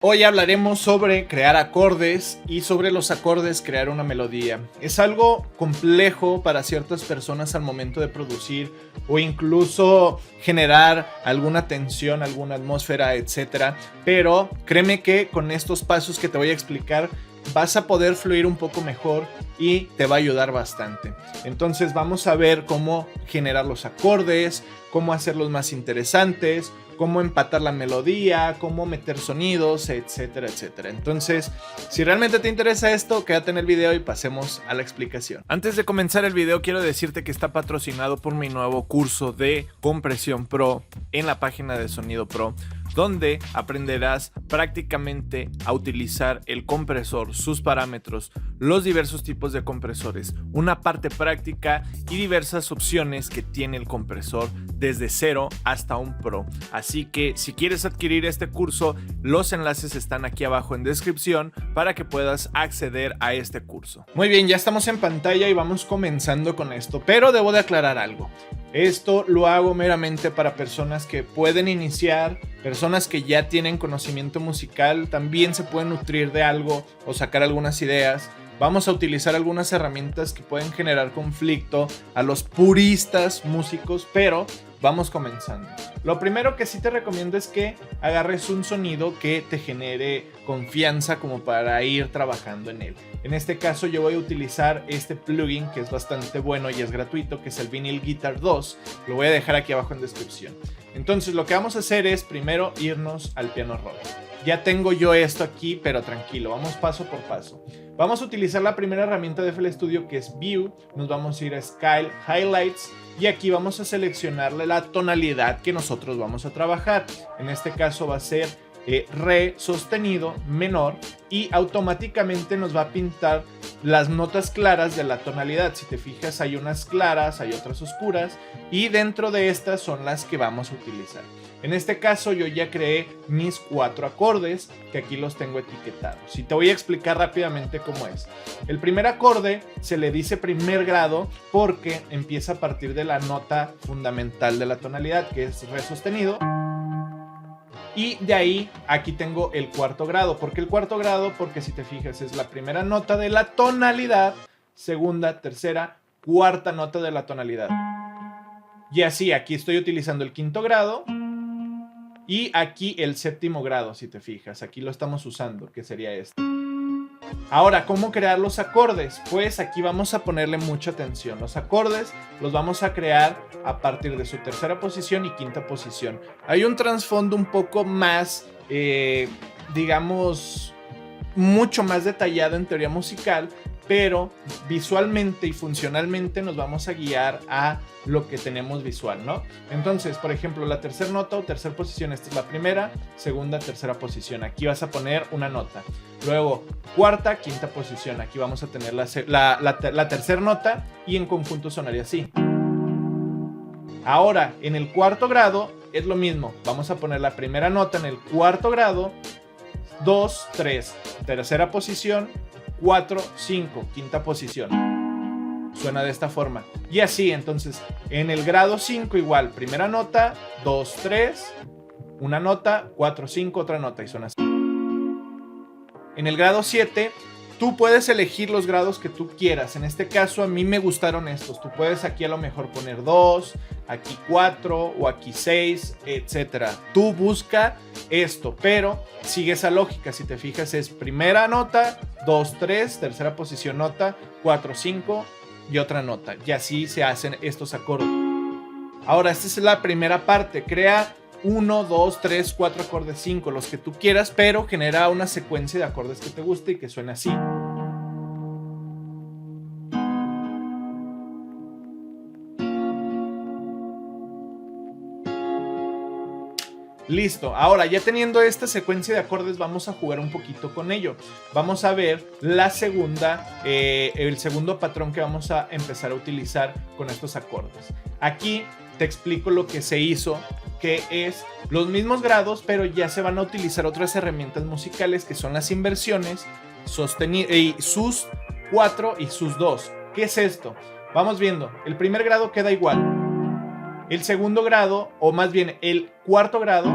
Hoy hablaremos sobre crear acordes y sobre los acordes crear una melodía. Es algo complejo para ciertas personas al momento de producir o incluso generar alguna tensión, alguna atmósfera, etcétera. Pero créeme que con estos pasos que te voy a explicar vas a poder fluir un poco mejor y te va a ayudar bastante. Entonces vamos a ver cómo generar los acordes, cómo hacerlos más interesantes, cómo empatar la melodía, cómo meter sonidos, etcétera, etcétera. Entonces, si realmente te interesa esto, quédate en el video y pasemos a la explicación. Antes de comenzar el video, quiero decirte que está patrocinado por mi nuevo curso de Compresión Pro en la página de Sonido Pro, donde aprenderás prácticamente a utilizar el compresor, sus parámetros, los diversos tipos de compresores, una parte práctica y diversas opciones que tiene el compresor desde cero hasta un Pro. Así que si quieres adquirir este curso, los enlaces están aquí abajo en descripción para que puedas acceder a este curso. Muy bien, ya estamos en pantalla y vamos comenzando con esto, pero debo de aclarar algo. Esto lo hago meramente para personas que pueden iniciar, personas que ya tienen conocimiento musical, también se pueden nutrir de algo o sacar algunas ideas. Vamos a utilizar algunas herramientas que pueden generar conflicto a los puristas músicos, pero vamos comenzando. Lo primero que sí te recomiendo es que agarres un sonido que te genere confianza como para ir trabajando en él. En este caso yo voy a utilizar este plugin que es bastante bueno y es gratuito, que es el Vinyl Guitar 2. Lo voy a dejar aquí abajo en descripción. Entonces lo que vamos a hacer es primero irnos al piano roll. Ya tengo yo esto aquí, pero tranquilo, vamos paso por paso. Vamos a utilizar la primera herramienta de FL Studio, que es View. Nos vamos a ir a Scale, Highlights, y aquí vamos a seleccionarle la tonalidad que nosotros vamos a trabajar. En este caso va a ser Re sostenido menor, y automáticamente nos va a pintar las notas claras de la tonalidad. Si te fijas, hay unas claras, hay otras oscuras, y dentro de estas son las que vamos a utilizar. En este caso yo ya creé mis 4 acordes, que aquí los tengo etiquetados, y te voy a explicar rápidamente cómo es. El primer acorde se le dice primer grado porque empieza a partir de la nota fundamental de la tonalidad, que es Re sostenido. Y de ahí aquí tengo el cuarto grado. ¿Por qué el cuarto grado? Porque si te fijas es la primera nota de la tonalidad, segunda, tercera, cuarta nota de la tonalidad. Y así aquí estoy utilizando el quinto grado y aquí el séptimo grado, si te fijas. Aquí lo estamos usando, que sería este. Ahora, ¿cómo crear los acordes? Pues aquí vamos a ponerle mucha atención. Los acordes los vamos a crear a partir de su tercera posición y quinta posición. Hay un trasfondo un poco más, digamos, mucho más detallado en teoría musical, pero visualmente y funcionalmente nos vamos a guiar a lo que tenemos visual, ¿no? Entonces, por ejemplo, la tercera nota o tercera posición, esta es la primera, segunda, tercera posición. Aquí vas a poner una nota. Luego, cuarta, quinta posición. Aquí vamos a tener la tercera nota y en conjunto sonaría así. Ahora, en el cuarto grado es lo mismo. Vamos a poner la primera nota en el cuarto grado, 2, 3, tercera posición, 4, 5, quinta posición. Suena de esta forma. Y así, entonces, en el grado 5 igual, primera nota, 2, 3, una nota, 4, 5, otra nota, y suena así. En el grado 7, tú puedes elegir los grados que tú quieras. En este caso, a mí me gustaron estos. Tú puedes aquí a lo mejor poner 2, aquí 4 o aquí 6, etc. Tú busca esto, pero sigue esa lógica. Si te fijas, es primera nota, 2, 3, tercera posición nota, 4, 5 y otra nota. Y así se hacen estos acordes. Ahora, esta es la primera parte. Crea 1, 2, 3, 4 acordes, 5, los que tú quieras, pero genera una secuencia de acordes que te guste y que suene así. Listo, ahora ya teniendo esta secuencia de acordes vamos a jugar un poquito con ello. Vamos a ver el segundo patrón que vamos a empezar a utilizar con estos acordes. Aquí te explico lo que se hizo, que es los mismos grados, pero ya se van a utilizar otras herramientas musicales que son las inversiones, y sus 4 y sus 2. ¿Qué es esto? Vamos viendo, el primer grado queda igual. El segundo grado, o más bien el cuarto grado,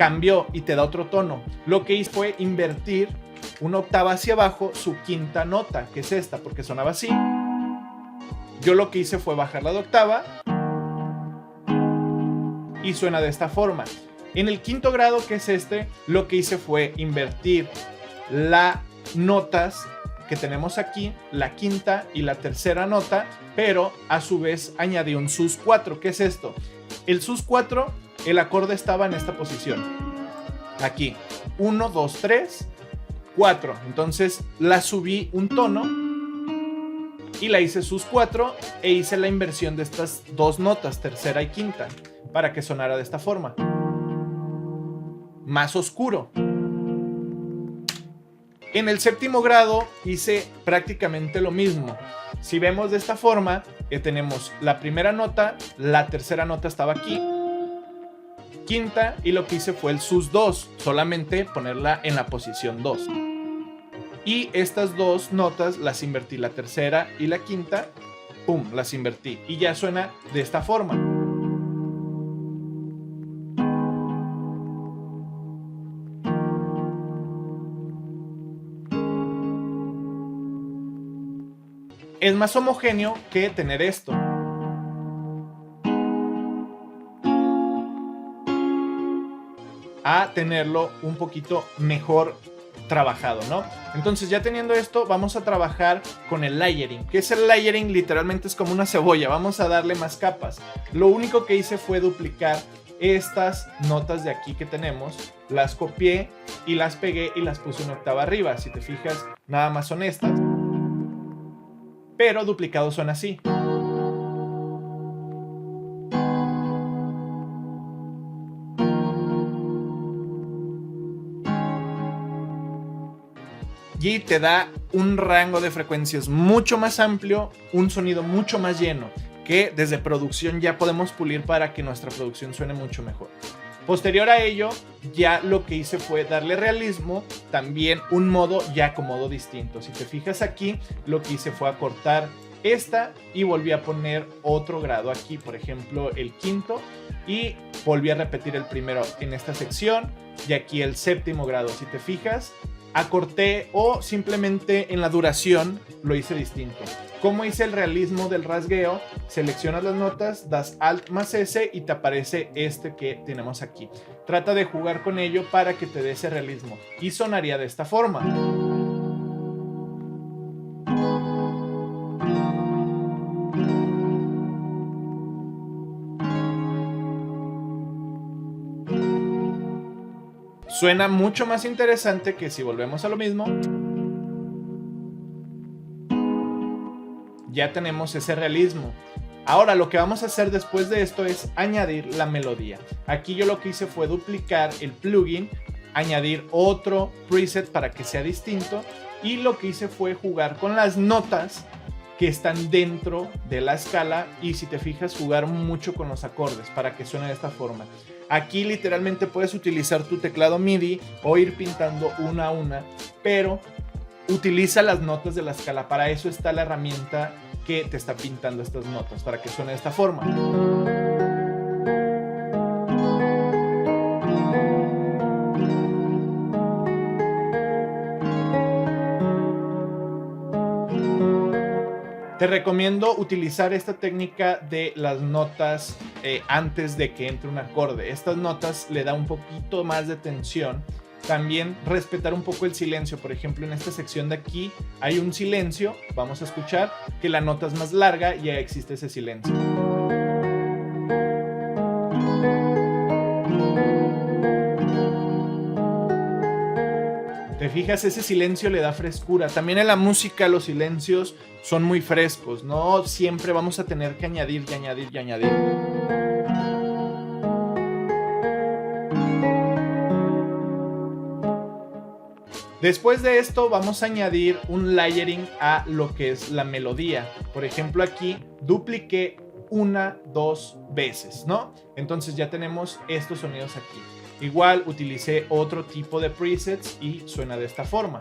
cambió y te da otro tono. Lo que hice fue invertir una octava hacia abajo su quinta nota, que es esta, porque sonaba así. Yo lo que hice fue bajarla de octava y suena de esta forma. En el quinto grado, que es este, lo que hice fue invertir las notas que tenemos aquí, la quinta y la tercera nota, pero a su vez añadí un sus4. ¿Qué es esto? El sus4, el acorde estaba en esta posición. Aquí, 1, 2, 3, 4. Entonces la subí un tono y la hice sus4 e hice la inversión de estas dos notas, tercera y quinta, para que sonara de esta forma. Más oscuro. En el séptimo grado hice prácticamente lo mismo. Si vemos de esta forma, tenemos la primera nota, la tercera nota estaba aquí, quinta, y lo que hice fue el sus2, solamente ponerla en la posición 2. Y estas dos notas las invertí, la tercera y la quinta, pum, las invertí. Y ya suena de esta forma. Es más homogéneo que tener esto. A tenerlo un poquito mejor trabajado, ¿no? Entonces, ya teniendo esto, vamos a trabajar con el layering. ¿Qué es el layering? Literalmente es como una cebolla. Vamos a darle más capas. Lo único que hice fue duplicar estas notas de aquí que tenemos. Las copié y las pegué y las puse una octava arriba. Si te fijas, nada más son estas. Pero duplicados son así. Y te da un rango de frecuencias mucho más amplio, un sonido mucho más lleno, que desde producción ya podemos pulir para que nuestra producción suene mucho mejor. Posterior a ello, ya lo que hice fue darle realismo, también un modo y acomodo distinto. Si te fijas aquí, lo que hice fue acortar esta y volví a poner otro grado aquí, por ejemplo el quinto, y volví a repetir el primero en esta sección y aquí el séptimo grado. Si te fijas, acorté o simplemente en la duración lo hice distinto. Como hice el realismo del rasgueo, seleccionas las notas, das Alt más S y te aparece este que tenemos aquí. Trata de jugar con ello para que te dé ese realismo y sonaría de esta forma. Suena mucho más interesante que si volvemos a lo mismo. Ya tenemos ese realismo. Ahora lo que vamos a hacer después de esto es añadir la melodía. Aquí yo lo que hice fue duplicar el plugin, añadir otro preset para que sea distinto, y lo que hice fue jugar con las notas que están dentro de la escala, y si te fijas, jugar mucho con los acordes para que suene de esta forma. Aquí literalmente puedes utilizar tu teclado MIDI o ir pintando una a una, pero utiliza las notas de la escala. Para eso está la herramienta que te está pintando estas notas, para que suene de esta forma. Te recomiendo utilizar esta técnica de las notas antes de que entre un acorde. Estas notas le da un poquito más de tensión. También respetar un poco el silencio. Por ejemplo, en esta sección de aquí hay un silencio. Vamos a escuchar que la nota es más larga y ya existe ese silencio. ¿Te fijas? Ese silencio le da frescura. También en la música los silencios son muy frescos. No siempre vamos a tener que añadir y añadir y añadir. Después de esto vamos a añadir un layering a lo que es la melodía. Por ejemplo, aquí dupliqué 1, 2 veces, ¿no? Entonces ya tenemos estos sonidos aquí. Igual utilicé otro tipo de presets y suena de esta forma.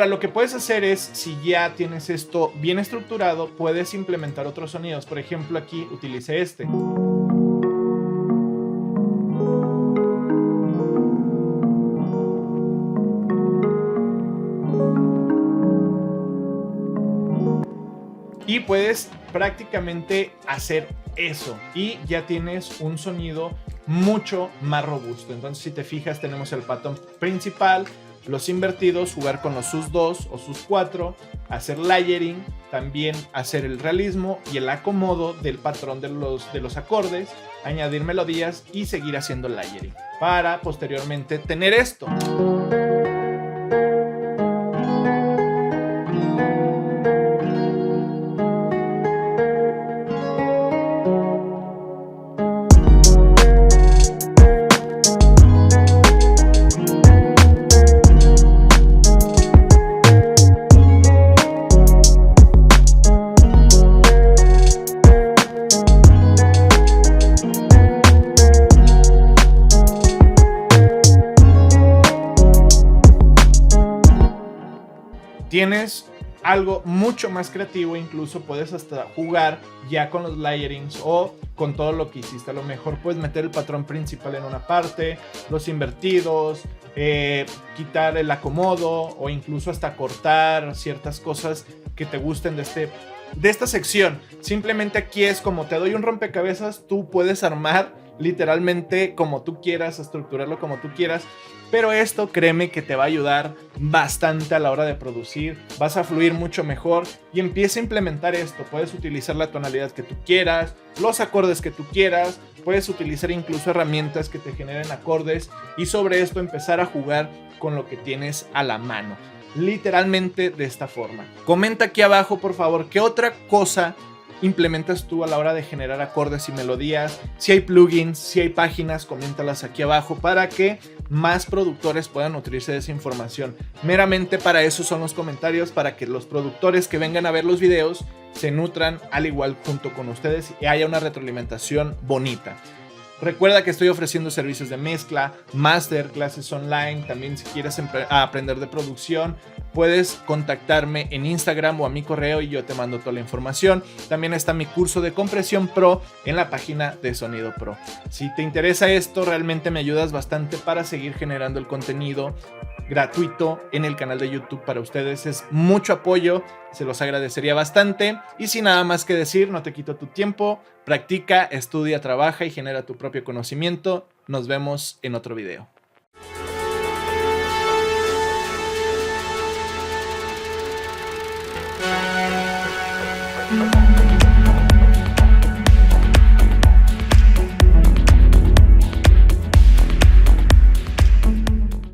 Ahora, lo que puedes hacer es, si ya tienes esto bien estructurado, puedes implementar otros sonidos. Por ejemplo, aquí utilicé este. Y puedes prácticamente hacer eso y ya tienes un sonido mucho más robusto. Entonces, si te fijas, tenemos el patrón principal, los invertidos, jugar con los sus 2 o sus 4, hacer layering, también hacer el realismo y el acomodo del patrón de los acordes, añadir melodías y seguir haciendo layering para posteriormente tener esto. Tienes algo mucho más creativo, incluso puedes hasta jugar ya con los layerings o con todo lo que hiciste. A lo mejor puedes meter el patrón principal en una parte, los invertidos, quitar el acomodo o incluso hasta cortar ciertas cosas que te gusten de esta sección. Simplemente aquí es como te doy un rompecabezas, tú puedes armar literalmente como tú quieras, estructurarlo como tú quieras, pero esto créeme que te va a ayudar bastante a la hora de producir, vas a fluir mucho mejor y empieza a implementar esto. Puedes utilizar la tonalidad que tú quieras, los acordes que tú quieras, puedes utilizar incluso herramientas que te generen acordes y sobre esto empezar a jugar con lo que tienes a la mano, literalmente de esta forma. Comenta aquí abajo, por favor, qué otra cosa implementas tú a la hora de generar acordes y melodías. Si hay plugins, si hay páginas, coméntalas aquí abajo para que más productores puedan nutrirse de esa información. Meramente para eso son los comentarios, para que los productores que vengan a ver los videos se nutran al igual junto con ustedes y haya una retroalimentación bonita. Recuerda que estoy ofreciendo servicios de mezcla, máster, clases online. También si quieres aprender de producción, puedes contactarme en Instagram o a mi correo y yo te mando toda la información. También está mi curso de compresión pro en la página de Sonido Pro. Si te interesa esto, realmente me ayudas bastante para seguir generando el contenido gratuito en el canal de YouTube para ustedes. Es mucho apoyo, se los agradecería bastante. Y sin nada más que decir, no te quito tu tiempo. Practica, estudia, trabaja y genera tu propio conocimiento. Nos vemos en otro video.